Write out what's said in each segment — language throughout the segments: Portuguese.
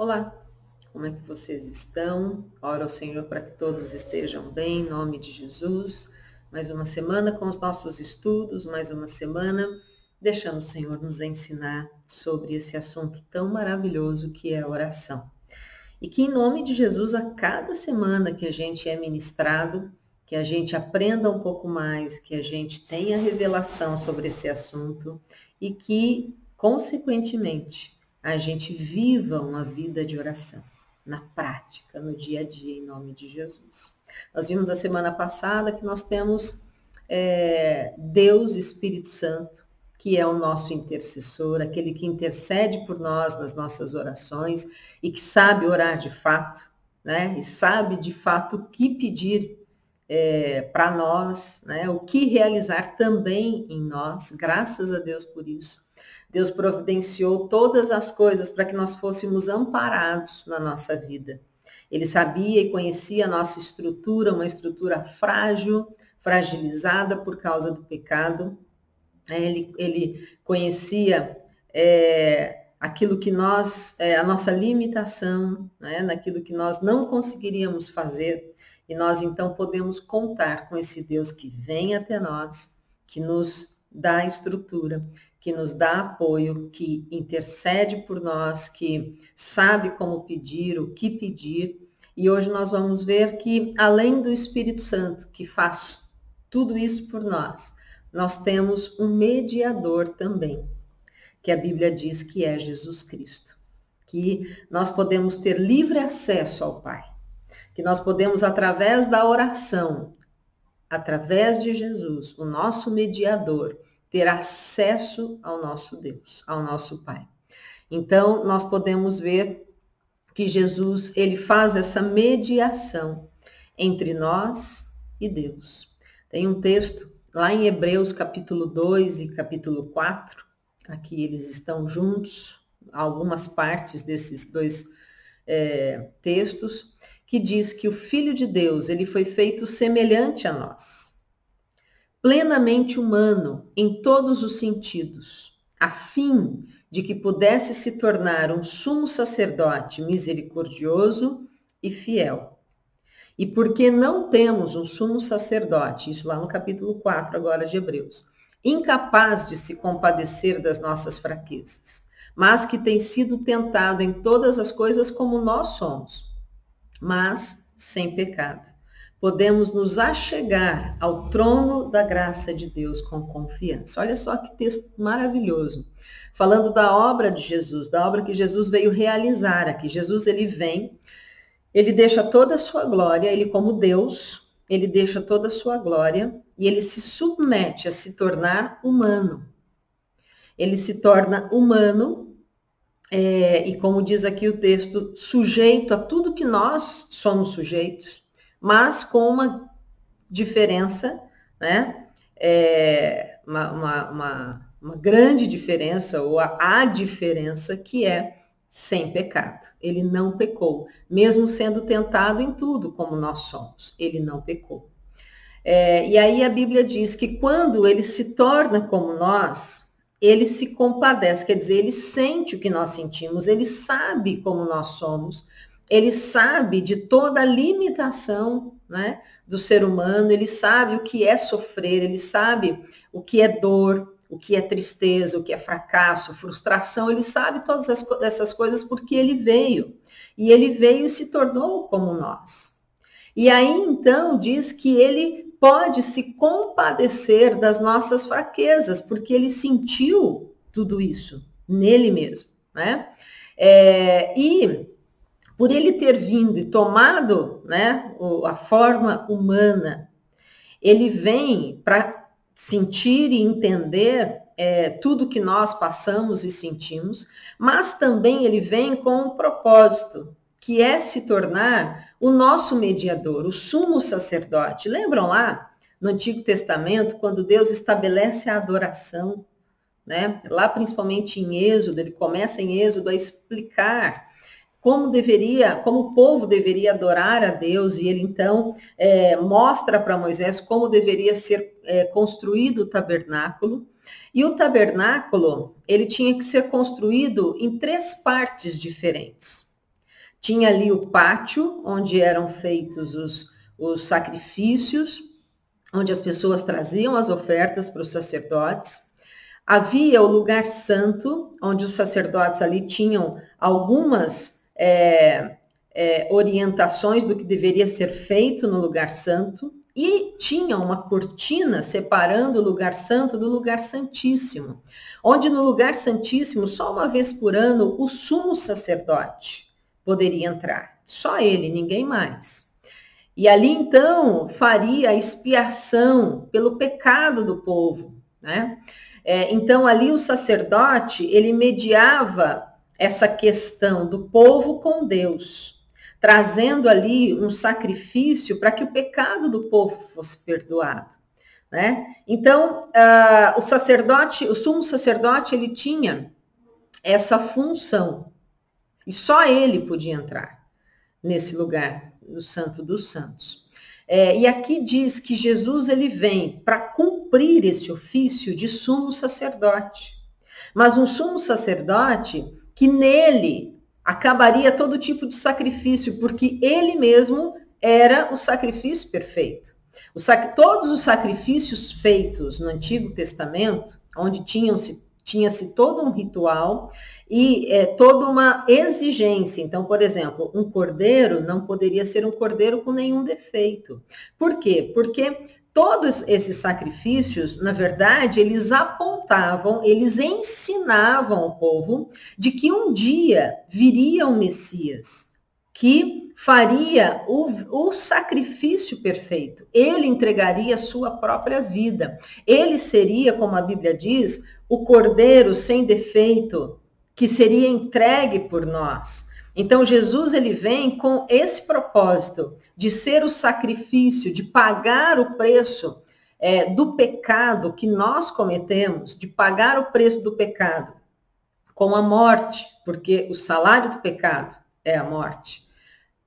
Olá, como é que vocês estão? Oro ao Senhor para que todos estejam bem, em nome de Jesus. Mais uma semana com os nossos estudos, mais uma semana deixando o Senhor nos ensinar sobre esse assunto tão maravilhoso que é a oração. E que em nome de Jesus, a cada semana que a gente é ministrado, que a gente aprenda um pouco mais, que a gente tenha revelação sobre esse assunto e que, consequentemente, a gente viva uma vida de oração, na prática, no dia a dia, em nome de Jesus. Nós vimos a semana passada que nós temos Deus, Espírito Santo, que é o nosso intercessor, aquele que intercede por nós nas nossas orações e que sabe orar de fato, né? E sabe de fato o que pedir para nós, né? O que realizar também em nós, graças a Deus por isso. Deus providenciou todas as coisas para que nós fôssemos amparados na nossa vida. Ele sabia e conhecia a nossa estrutura, uma estrutura frágil, fragilizada por causa do pecado. Ele conhecia aquilo que nós, a nossa limitação, né, naquilo que nós não conseguiríamos fazer, e nós então podemos contar com esse Deus que vem até nós, que nos dá estrutura, que nos dá apoio, que intercede por nós, que sabe como pedir, o que pedir. E hoje nós vamos ver que, além do Espírito Santo, que faz tudo isso por nós, nós temos um mediador também, que a Bíblia diz que é Jesus Cristo. Que nós podemos ter livre acesso ao Pai. Que nós podemos, através da oração, através de Jesus, o nosso mediador, ter acesso ao nosso Deus, ao nosso Pai. Então, nós podemos ver que Jesus, ele faz essa mediação entre nós e Deus. Tem um texto lá em Hebreus capítulo 2 e capítulo 4, aqui eles estão juntos, algumas partes desses dois textos, que diz que o Filho de Deus, ele foi feito semelhante a nós, plenamente humano em todos os sentidos, a fim de que pudesse se tornar um sumo sacerdote misericordioso e fiel. E porque não temos um sumo sacerdote, isso lá no capítulo 4 agora de Hebreus, incapaz de se compadecer das nossas fraquezas, mas que tem sido tentado em todas as coisas como nós somos, mas sem pecado. Podemos nos achegar ao trono da graça de Deus com confiança. Olha só que texto maravilhoso. Falando da obra de Jesus, da obra que Jesus veio realizar aqui. Jesus, ele vem, ele deixa toda a sua glória, ele como Deus, ele deixa toda a sua glória e ele se submete a se tornar humano. Ele se torna humano e como diz aqui o texto, sujeito a tudo que nós somos sujeitos, mas com uma diferença, né? Uma grande diferença, ou a diferença que é sem pecado. Ele não pecou, mesmo sendo tentado em tudo como nós somos, ele não pecou. E aí a Bíblia diz que quando ele se torna como nós, ele se compadece, quer dizer, ele sente o que nós sentimos, ele sabe como nós somos, ele sabe de toda a limitação, né, do ser humano, ele sabe o que é sofrer, ele sabe o que é dor, o que é tristeza, o que é fracasso, frustração, ele sabe todas essas coisas porque ele veio. E ele veio e se tornou como nós. E aí, então, diz que ele pode se compadecer das nossas fraquezas, porque ele sentiu tudo isso nele mesmo, né? E por ele ter vindo e tomado, né, a forma humana, ele vem para sentir e entender tudo que nós passamos e sentimos, mas também ele vem com um propósito, que é se tornar o nosso mediador, o sumo sacerdote. Lembram lá no Antigo Testamento, quando Deus estabelece a adoração, né? Lá principalmente em Êxodo, ele começa em Êxodo a explicar como o povo deveria adorar a Deus, e ele então mostra para Moisés como deveria ser construído o tabernáculo. E o tabernáculo, ele tinha que ser construído em 3 partes diferentes. tinha ali o pátio, onde eram feitos os sacrifícios, onde as pessoas traziam as ofertas para os sacerdotes. Havia o lugar santo, onde os sacerdotes ali tinham algumas orientações do que deveria ser feito no lugar santo, e tinha uma cortina separando o lugar santo do lugar santíssimo, onde no lugar santíssimo, só uma vez por ano, o sumo sacerdote poderia entrar. Só ele, ninguém mais. E ali, então, faria a expiação pelo pecado do povo, né? Então, ali o sacerdote, ele mediava essa questão do povo com Deus, trazendo ali um sacrifício para que o pecado do povo fosse perdoado, né? Então, o sumo sacerdote, ele tinha essa função, e só ele podia entrar nesse lugar, no Santo dos Santos. E aqui diz que Jesus, ele vem para cumprir esse ofício de sumo sacerdote, mas um sumo sacerdote que nele acabaria todo tipo de sacrifício, porque ele mesmo era o sacrifício perfeito. Todos os sacrifícios feitos no Antigo Testamento, onde tinha-se todo um ritual e toda uma exigência. Então, por exemplo, um cordeiro não poderia ser um cordeiro com nenhum defeito. Por quê? Porque todos esses sacrifícios, na verdade, eles apontavam, eles ensinavam o povo de que um dia viria o Messias, que faria o sacrifício perfeito. Ele entregaria a sua própria vida. Ele seria, como a Bíblia diz, o cordeiro sem defeito, que seria entregue por nós. Então, Jesus, ele vem com esse propósito de ser o sacrifício, de pagar o preço do pecado que nós cometemos, de pagar o preço do pecado com a morte, porque o salário do pecado é a morte.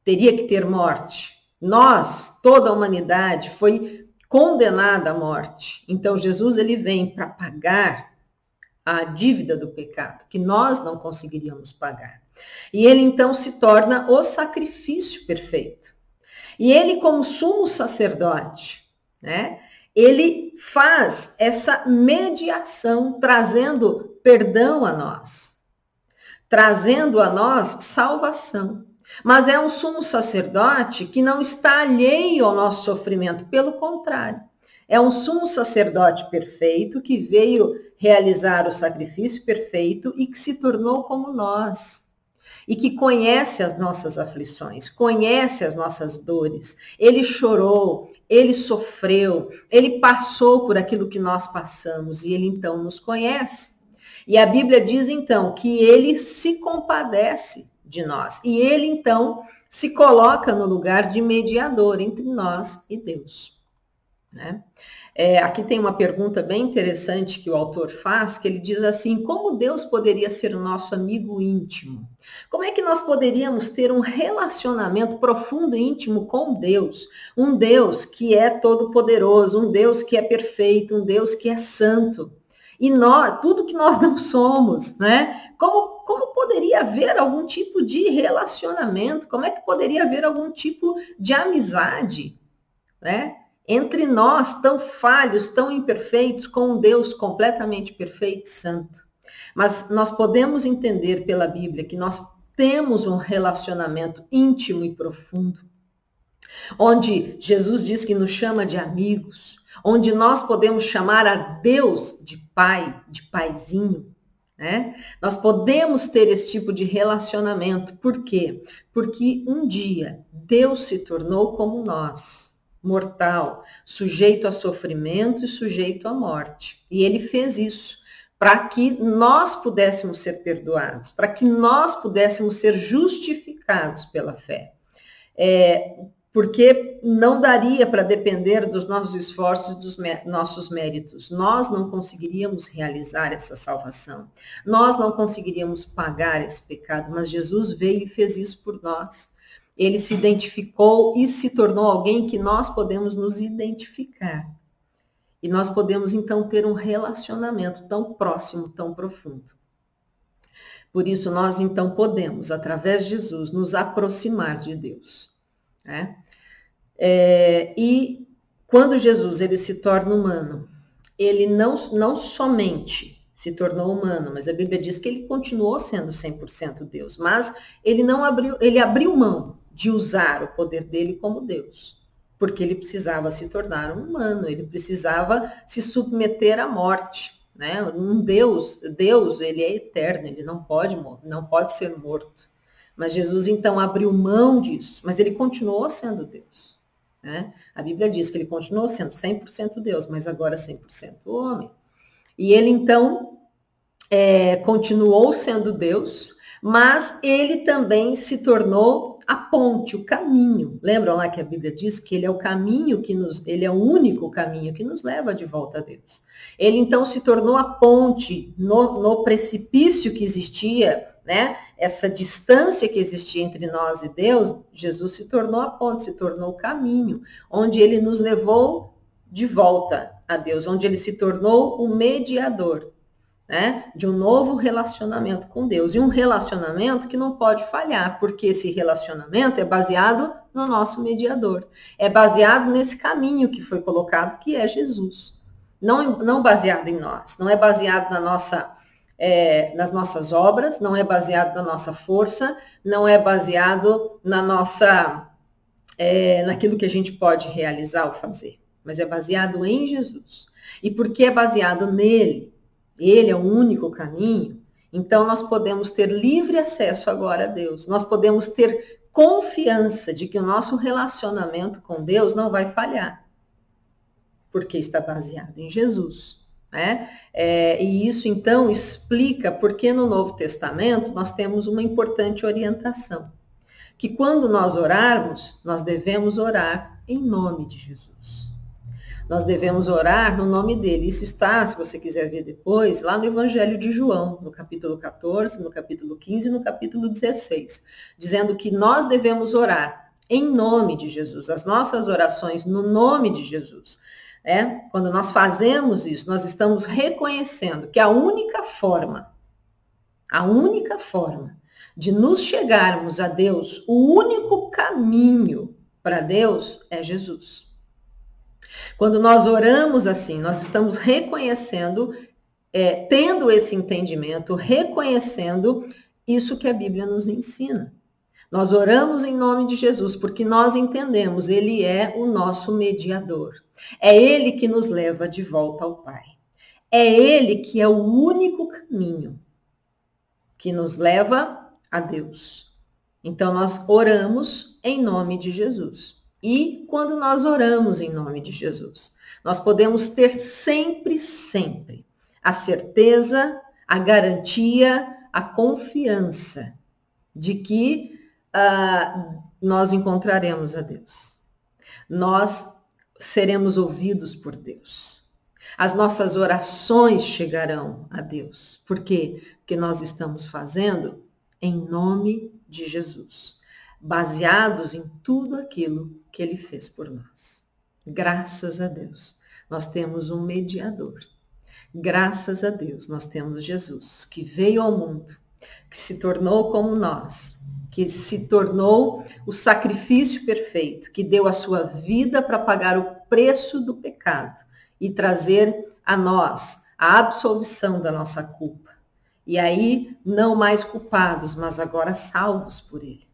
Teria que ter morte. Nós, toda a humanidade, foi condenada à morte. Então, Jesus, ele vem para pagar a dívida do pecado, que nós não conseguiríamos pagar. E ele, então, se torna o sacrifício perfeito. E ele, como sumo sacerdote, né, ele faz essa mediação, trazendo perdão a nós, trazendo a nós salvação. Mas é um sumo sacerdote que não está alheio ao nosso sofrimento, pelo contrário. É um sumo sacerdote perfeito que veio realizar o sacrifício perfeito e que se tornou como nós. E que conhece as nossas aflições, conhece as nossas dores. Ele chorou, ele sofreu, ele passou por aquilo que nós passamos e ele então nos conhece. E a Bíblia diz então que ele se compadece de nós. E ele então se coloca no lugar de mediador entre nós e Deus, né? Aqui tem uma pergunta bem interessante que o autor faz, que ele diz assim: como Deus poderia ser o nosso amigo íntimo? Como é que nós poderíamos ter um relacionamento profundo e íntimo com Deus? Um Deus que é todo-poderoso, um Deus que é perfeito, um Deus que é santo. E nós, tudo que nós não somos, né? Como poderia haver algum tipo de relacionamento? Como é que poderia haver algum tipo de amizade, né? Entre nós, tão falhos, tão imperfeitos, com um Deus completamente perfeito e santo. Mas nós podemos entender pela Bíblia que nós temos um relacionamento íntimo e profundo, onde Jesus diz que nos chama de amigos, onde nós podemos chamar a Deus de pai, de paizinho, né? Nós podemos ter esse tipo de relacionamento. Por quê? Porque um dia Deus se tornou como nós, mortal, sujeito a sofrimento e sujeito à morte. E ele fez isso para que nós pudéssemos ser perdoados, para que nós pudéssemos ser justificados pela fé. Porque não daria para depender dos nossos esforços e dos nossos méritos. Nós não conseguiríamos realizar essa salvação. Nós não conseguiríamos pagar esse pecado, mas Jesus veio e fez isso por nós. Ele se identificou e se tornou alguém que nós podemos nos identificar. E nós podemos, então, ter um relacionamento tão próximo, tão profundo. Por isso nós então podemos, através de Jesus, nos aproximar de Deus, né? E quando Jesus ele se torna humano, ele não somente se tornou humano, mas a Bíblia diz que ele continuou sendo 100% Deus, mas ele abriu mão de usar o poder dele como Deus, porque ele precisava se tornar um humano, ele precisava se submeter à morte, né? Deus, ele é eterno, ele não pode ser morto. Mas Jesus então abriu mão disso, mas ele continuou sendo Deus, né? A Bíblia diz que ele continuou sendo 100% Deus, mas agora 100% homem. E ele então continuou sendo Deus, mas ele também se tornou a ponte, o caminho. Lembram lá que a Bíblia diz que ele é o caminho ele é o único caminho que nos leva de volta a Deus. Ele então se tornou a ponte no precipício que existia, né? Essa distância que existia entre nós e Deus, Jesus se tornou a ponte, se tornou o caminho, onde ele nos levou de volta a Deus, onde ele se tornou o mediador, né, de um novo relacionamento com Deus. E um relacionamento que não pode falhar, porque esse relacionamento é baseado no nosso mediador. É baseado nesse caminho que foi colocado, que é Jesus. Não baseado em nós, não é baseado nas nossas obras, não é baseado na nossa força, não é baseado naquilo que a gente pode realizar ou fazer, mas é baseado em Jesus. E porque é baseado nele, ele é o único caminho, então nós podemos ter livre acesso agora a Deus. Nós podemos ter confiança de que o nosso relacionamento com Deus não vai falhar, porque está baseado em Jesus, né? E isso então explica porque no Novo Testamento nós temos uma importante orientação, que quando nós orarmos, nós devemos orar em nome de Jesus. Nós devemos orar no nome dele. Isso está, se você quiser ver depois, lá no Evangelho de João, no capítulo 14, no capítulo 15 e no capítulo 16, dizendo que nós devemos orar em nome de Jesus, as nossas orações no nome de Jesus. Quando nós fazemos isso, nós estamos reconhecendo que a única forma de nos chegarmos a Deus, o único caminho para Deus é Jesus. Quando nós oramos assim, nós estamos reconhecendo, tendo esse entendimento, reconhecendo isso que a Bíblia nos ensina. Nós oramos em nome de Jesus, porque nós entendemos, ele é o nosso mediador. É ele que nos leva de volta ao Pai. É ele que é o único caminho que nos leva a Deus. Então, nós oramos em nome de Jesus. E quando nós oramos em nome de Jesus, nós podemos ter sempre a certeza, a garantia, a confiança de que nós encontraremos a Deus. Nós seremos ouvidos por Deus. As nossas orações chegarão a Deus. Por quê? Porque nós estamos fazendo em nome de Jesus, baseados em tudo aquilo que ele fez por nós. Graças a Deus, nós temos um mediador. Graças a Deus, nós temos Jesus, que veio ao mundo, que se tornou como nós, que se tornou o sacrifício perfeito, que deu a sua vida para pagar o preço do pecado e trazer a nós a absolvição da nossa culpa. E aí, não mais culpados, mas agora salvos por ele.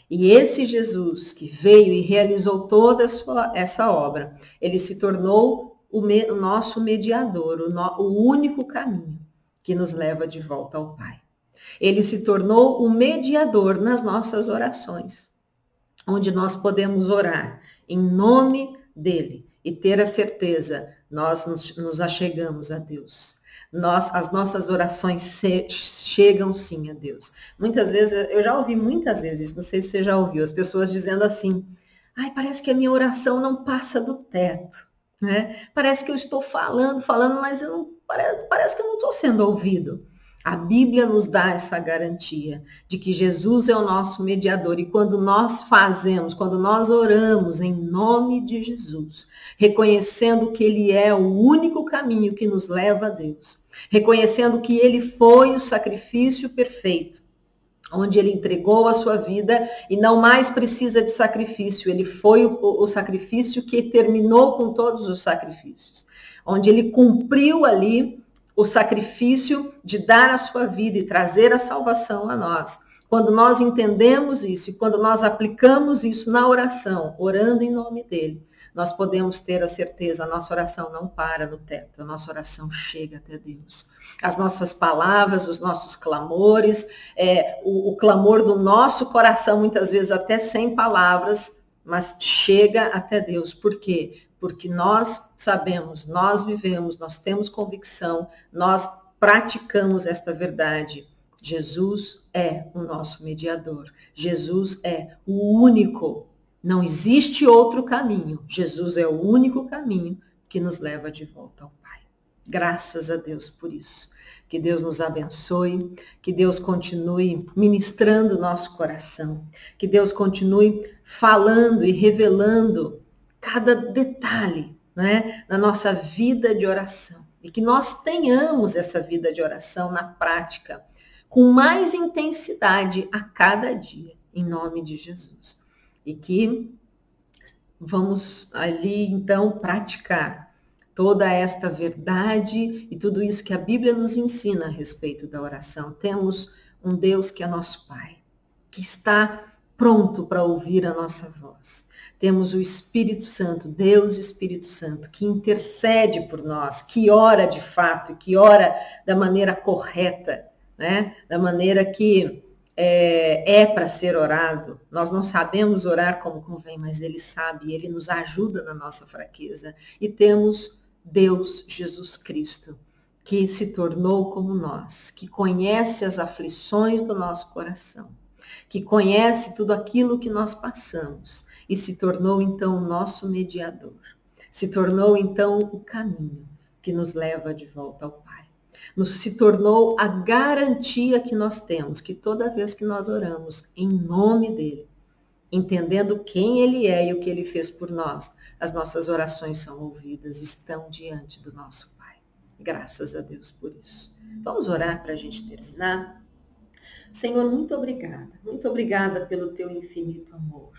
E esse Jesus que veio e realizou toda essa obra, ele se tornou o nosso mediador, o único caminho que nos leva de volta ao Pai. Ele se tornou o mediador nas nossas orações, onde nós podemos orar em nome dele e ter a certeza, nós nos achegamos a Deus. As nossas orações chegam sim a Deus. Muitas vezes, eu já ouvi muitas vezes, não sei se você já ouviu, as pessoas dizendo assim, parece que a minha oração não passa do teto, né? Parece que eu estou falando, mas parece que eu não estou sendo ouvido. A Bíblia nos dá essa garantia de que Jesus é o nosso mediador. E quando nós oramos em nome de Jesus, reconhecendo que ele é o único caminho que nos leva a Deus, reconhecendo que ele foi o sacrifício perfeito, onde ele entregou a sua vida e não mais precisa de sacrifício. Ele foi o sacrifício que terminou com todos os sacrifícios, onde ele cumpriu ali o sacrifício de dar a sua vida e trazer a salvação a nós. Quando nós entendemos isso e quando nós aplicamos isso na oração, orando em nome dele, nós podemos ter a certeza, a nossa oração não para no teto, a nossa oração chega até Deus. As nossas palavras, os nossos clamores, o clamor do nosso coração, muitas vezes até sem palavras, mas chega até Deus. Por quê? Porque nós sabemos, nós vivemos, nós temos convicção, nós praticamos esta verdade. Jesus é o nosso mediador. Jesus é o único. Não existe outro caminho. Jesus é o único caminho que nos leva de volta ao Pai. Graças a Deus por isso. Que Deus nos abençoe, que Deus continue ministrando o nosso coração, que Deus continue falando e revelando cada detalhe, né, na nossa vida de oração. E que nós tenhamos essa vida de oração na prática, com mais intensidade a cada dia, em nome de Jesus. E que vamos ali, então, praticar toda esta verdade e tudo isso que a Bíblia nos ensina a respeito da oração. Temos um Deus que é nosso Pai, que está pronto para ouvir a nossa voz. Temos o Espírito Santo, Deus Espírito Santo, que intercede por nós, que ora de fato, que ora da maneira correta, né? Da maneira que é para ser orado. Nós não sabemos orar como convém, mas Ele sabe, Ele nos ajuda na nossa fraqueza. E temos Deus, Jesus Cristo, que se tornou como nós, que conhece as aflições do nosso coração, que conhece tudo aquilo que nós passamos e se tornou então o nosso mediador, se tornou então o caminho que nos leva de volta ao Pai. Se tornou a garantia que nós temos, que toda vez que nós oramos em nome dele, entendendo quem ele é e o que ele fez por nós, as nossas orações são ouvidas, estão diante do nosso Pai. Graças a Deus por isso. Vamos orar para a gente terminar? Senhor, muito obrigada pelo teu infinito amor.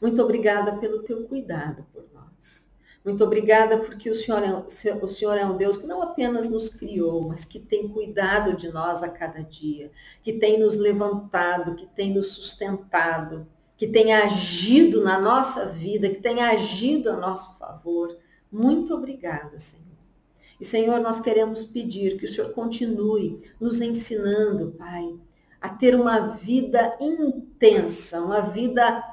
Muito obrigada pelo teu cuidado por nós. Muito obrigada porque o Senhor é um Deus que não apenas nos criou, mas que tem cuidado de nós a cada dia, que tem nos levantado, que tem nos sustentado, que tem agido na nossa vida, que tem agido a nosso favor. Muito obrigada, Senhor. E, Senhor, nós queremos pedir que o Senhor continue nos ensinando, Pai, a ter uma vida intensa, uma vida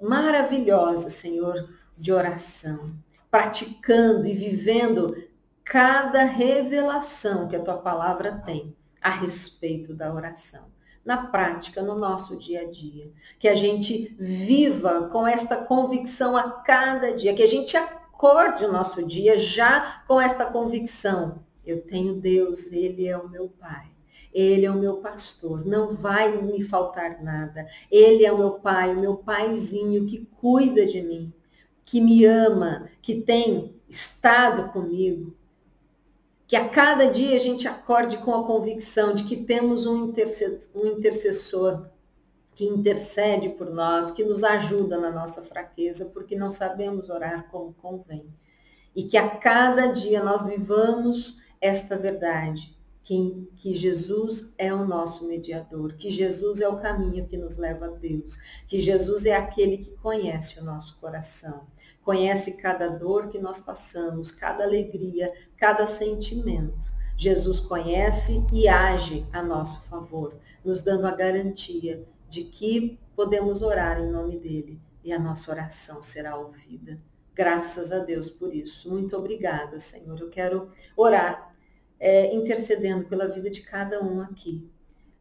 maravilhosa, Senhor, de oração, praticando e vivendo cada revelação que a tua palavra tem a respeito da oração. Na prática, no nosso dia a dia, que a gente viva com esta convicção a cada dia, que a gente acorde o nosso dia já com esta convicção. Eu tenho Deus, Ele é o meu Pai. Ele é o meu pastor, não vai me faltar nada. Ele é o meu pai, o meu paizinho que cuida de mim, que me ama, que tem estado comigo. Que a cada dia a gente acorde com a convicção de que temos um intercessor que intercede por nós, que nos ajuda na nossa fraqueza, porque não sabemos orar como convém. E que a cada dia nós vivamos esta verdade. Que Jesus é o nosso mediador, que Jesus é o caminho que nos leva a Deus, que Jesus é aquele que conhece o nosso coração, conhece cada dor que nós passamos, cada alegria, cada sentimento. Jesus conhece e age a nosso favor, nos dando a garantia de que podemos orar em nome dele e a nossa oração será ouvida. Graças a Deus por isso. Muito obrigada, Senhor. Eu quero orar intercedendo pela vida de cada um aqui.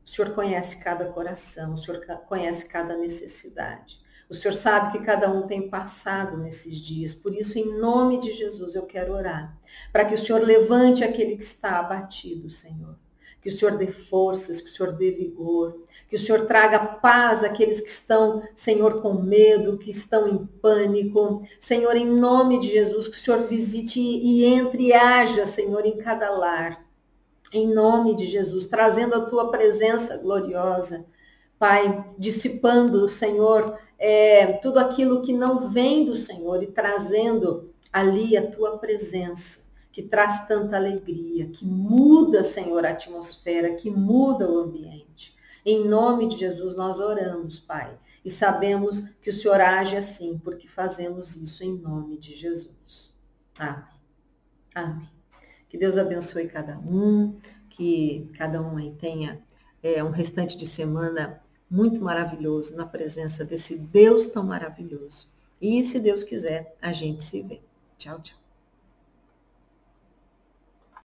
O Senhor conhece cada coração, o Senhor conhece cada necessidade. O Senhor sabe que cada um tem passado nesses dias. Por isso, em nome de Jesus, eu quero orar. Para que o Senhor levante aquele que está abatido, Senhor. Que o Senhor dê forças, que o Senhor dê vigor. Que o Senhor traga paz àqueles que estão, Senhor, com medo, que estão em pânico. Senhor, em nome de Jesus, que o Senhor visite e entre e haja, Senhor, em cada lar. em nome de Jesus, trazendo a tua presença gloriosa, Pai, dissipando, Senhor, tudo aquilo que não vem do Senhor e trazendo ali a tua presença, que traz tanta alegria, que muda, Senhor, a atmosfera, que muda o ambiente. Em nome de Jesus nós oramos, Pai, e sabemos que o Senhor age assim, porque fazemos isso em nome de Jesus. Amém. Amém. Que Deus abençoe cada um, que cada um aí tenha um restante de semana muito maravilhoso na presença desse Deus tão maravilhoso. E se Deus quiser, a gente se vê. Tchau, tchau.